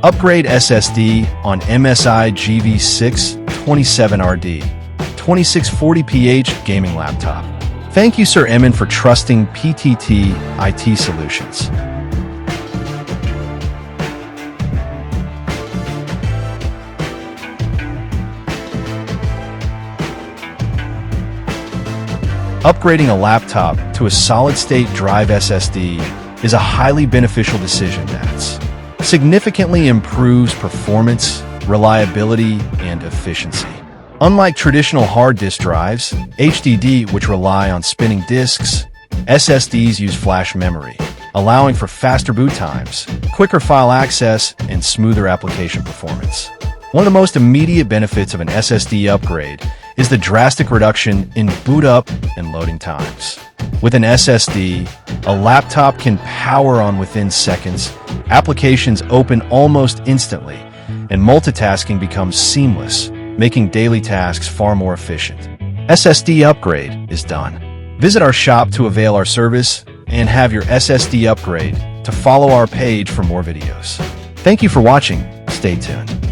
Upgrade SSD on MSI GV62 gaming laptop. Thank you, Sir Emin, for trusting PTT IT Solutions. Upgrading a laptop to a solid-state drive SSD is a highly beneficial decision that significantly improves performance, reliability, and efficiency. Unlike traditional hard disk drives, HDD, which rely on spinning disks, SSDs use flash memory, allowing for faster boot times, quicker file access, and smoother application performance. One of the most immediate benefits of an SSD upgrade is the drastic reduction in boot up and loading times. With an SSD, a laptop can power on within seconds, applications open almost instantly, and multitasking becomes seamless, making daily tasks far more efficient. SSD upgrade is done. Visit our shop to avail our service and have your SSD upgrade to follow our page for more videos. Thank you for watching. Stay tuned.